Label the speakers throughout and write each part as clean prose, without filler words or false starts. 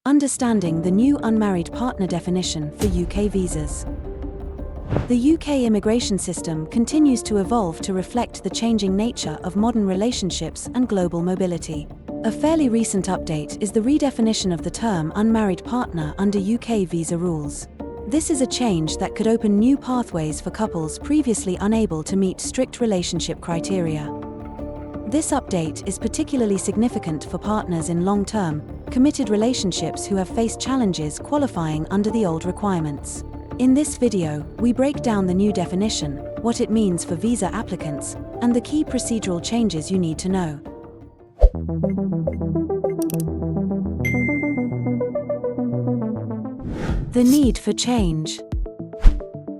Speaker 1: Understanding the new unmarried partner definition for UK visas. The UK immigration system continues to evolve to reflect the changing nature of modern relationships and global mobility. A fairly recent update is the redefinition of the term unmarried partner under UK visa rules. This is a change that could open new pathways for couples previously unable to meet strict relationship criteria. This update is particularly significant for partners in long-term, committed relationships who have faced challenges qualifying under the old requirements. In this video, we break down the new definition, what it means for visa applicants, and the key procedural changes you need to know. The need for change.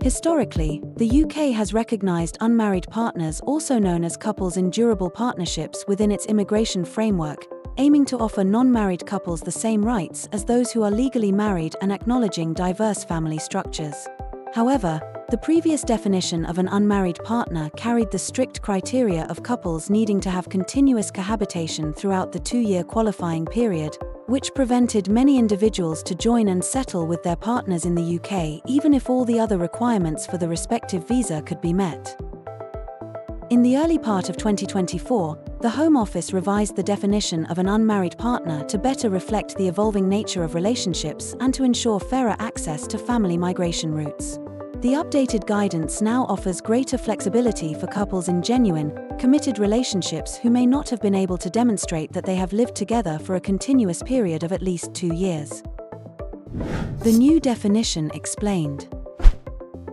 Speaker 1: Historically, the UK has recognised unmarried partners, also known as couples in durable partnerships, within its immigration framework, aiming to offer non-married couples the same rights as those who are legally married and acknowledging diverse family structures. However, the previous definition of an unmarried partner carried the strict criteria of couples needing to have continuous cohabitation throughout the 2-year qualifying period, which prevented many individuals to join and settle with their partners in the UK even if all the other requirements for the respective visa could be met. In the early part of 2024, the Home Office revised the definition of an unmarried partner to better reflect the evolving nature of relationships and to ensure fairer access to family migration routes. The updated guidance now offers greater flexibility for couples in genuine, committed relationships who may not have been able to demonstrate that they have lived together for a continuous period of at least 2 years. The new definition explained.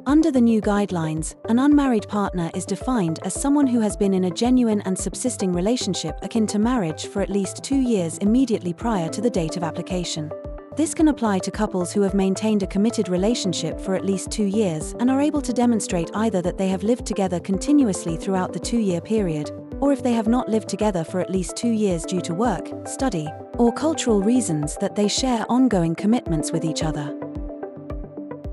Speaker 1: Under the new guidelines, an unmarried partner is defined as someone who has been in a genuine and subsisting relationship akin to marriage for at least 2 years immediately prior to the date of application. This can apply to couples who have maintained a committed relationship for at least 2 years and are able to demonstrate either that they have lived together continuously throughout the 2-year period, or if they have not lived together for at least 2 years due to work, study, or cultural reasons, that they share ongoing commitments with each other.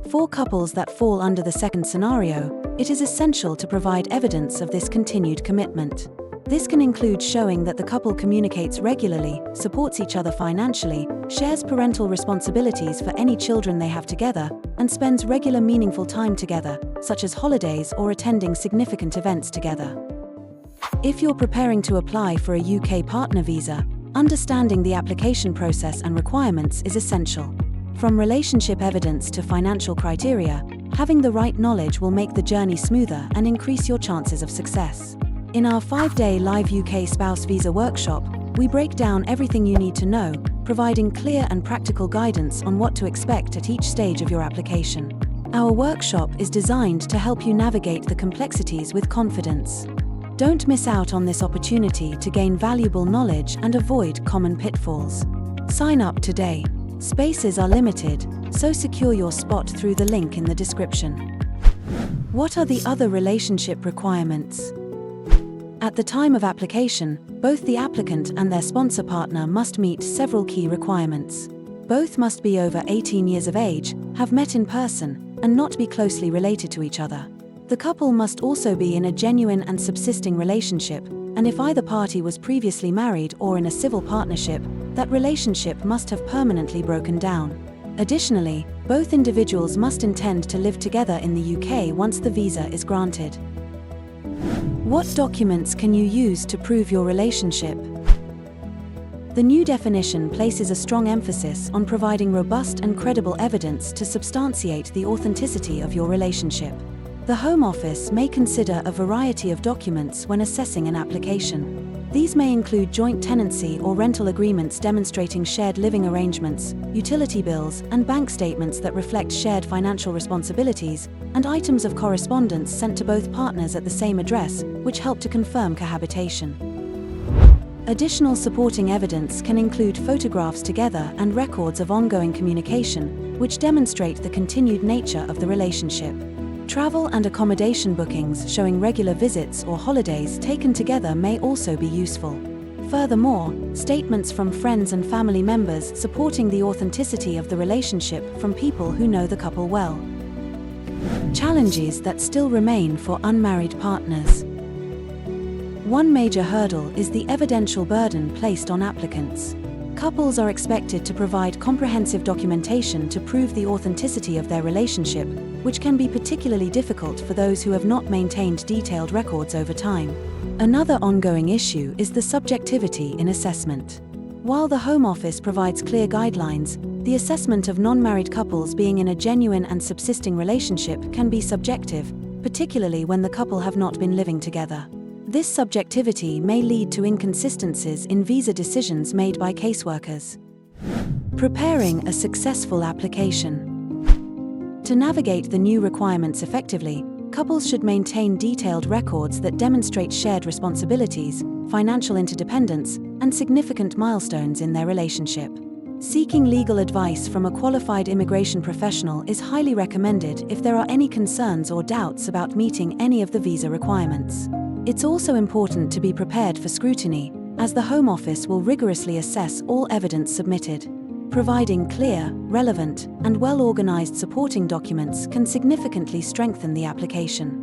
Speaker 1: For couples that fall under the second scenario, it is essential to provide evidence of this continued commitment. This can include showing that the couple communicates regularly, supports each other financially, shares parental responsibilities for any children they have together, and spends regular meaningful time together, such as holidays or attending significant events together. If you're preparing to apply for a UK partner visa, understanding the application process and requirements is essential. From relationship evidence to financial criteria, having the right knowledge will make the journey smoother and increase your chances of success. In our 5-day live UK spouse visa workshop, we break down everything you need to know, providing clear and practical guidance on what to expect at each stage of your application. Our workshop is designed to help you navigate the complexities with confidence. Don't miss out on this opportunity to gain valuable knowledge and avoid common pitfalls. Sign up today. Spaces are limited, so secure your spot through the link in the description. What are the other relationship requirements? At the time of application, both the applicant and their sponsor partner must meet several key requirements. Both must be over 18 years of age, have met in person, and not be closely related to each other. The couple must also be in a genuine and subsisting relationship, and if either party was previously married or in a civil partnership, that relationship must have permanently broken down. Additionally, both individuals must intend to live together in the UK once the visa is granted. What documents can you use to prove your relationship? The new definition places a strong emphasis on providing robust and credible evidence to substantiate the authenticity of your relationship. The Home Office may consider a variety of documents when assessing an application. These may include joint tenancy or rental agreements demonstrating shared living arrangements, utility bills, and bank statements that reflect shared financial responsibilities, and items of correspondence sent to both partners at the same address, which help to confirm cohabitation. Additional supporting evidence can include photographs together and records of ongoing communication, which demonstrate the continued nature of the relationship. Travel and accommodation bookings showing regular visits or holidays taken together may also be useful. Furthermore, statements from friends and family members supporting the authenticity of the relationship from people who know the couple well. Challenges that still remain for unmarried partners. One major hurdle is the evidential burden placed on applicants. Couples are expected to provide comprehensive documentation to prove the authenticity of their relationship, which can be particularly difficult for those who have not maintained detailed records over time. Another ongoing issue is the subjectivity in assessment. While the Home Office provides clear guidelines, the assessment of non-married couples being in a genuine and subsisting relationship can be subjective, particularly when the couple have not been living together. This subjectivity may lead to inconsistencies in visa decisions made by caseworkers. Preparing a successful application. To navigate the new requirements effectively, couples should maintain detailed records that demonstrate shared responsibilities, financial interdependence, and significant milestones in their relationship. Seeking legal advice from a qualified immigration professional is highly recommended if there are any concerns or doubts about meeting any of the visa requirements. It's also important to be prepared for scrutiny, as the Home Office will rigorously assess all evidence submitted. Providing clear, relevant, and well-organized supporting documents can significantly strengthen the application.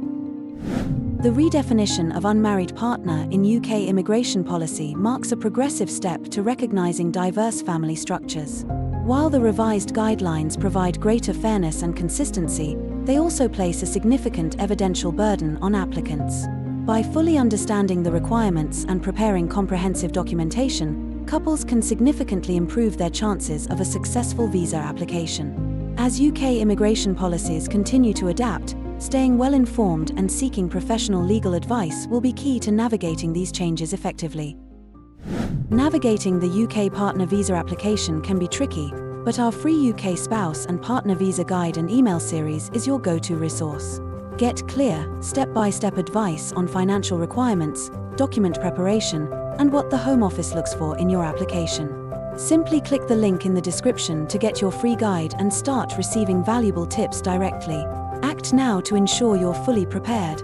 Speaker 1: The redefinition of unmarried partner in UK immigration policy marks a progressive step to recognizing diverse family structures. While the revised guidelines provide greater fairness and consistency, they also place a significant evidential burden on applicants. By fully understanding the requirements and preparing comprehensive documentation, couples can significantly improve their chances of a successful visa application. As UK immigration policies continue to adapt, staying well-informed and seeking professional legal advice will be key to navigating these changes effectively. Navigating the UK partner visa application can be tricky, but our free UK spouse and partner visa guide and email series is your go-to resource. Get clear, step-by-step advice on financial requirements, document preparation, and what the Home Office looks for in your application. Simply click the link in the description to get your free guide and start receiving valuable tips directly. Act now to ensure you're fully prepared.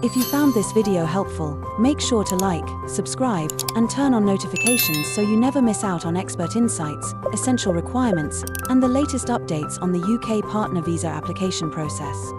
Speaker 1: If you found this video helpful, make sure to like, subscribe, and turn on notifications so you never miss out on expert insights, essential requirements, and the latest updates on the UK partner visa application process.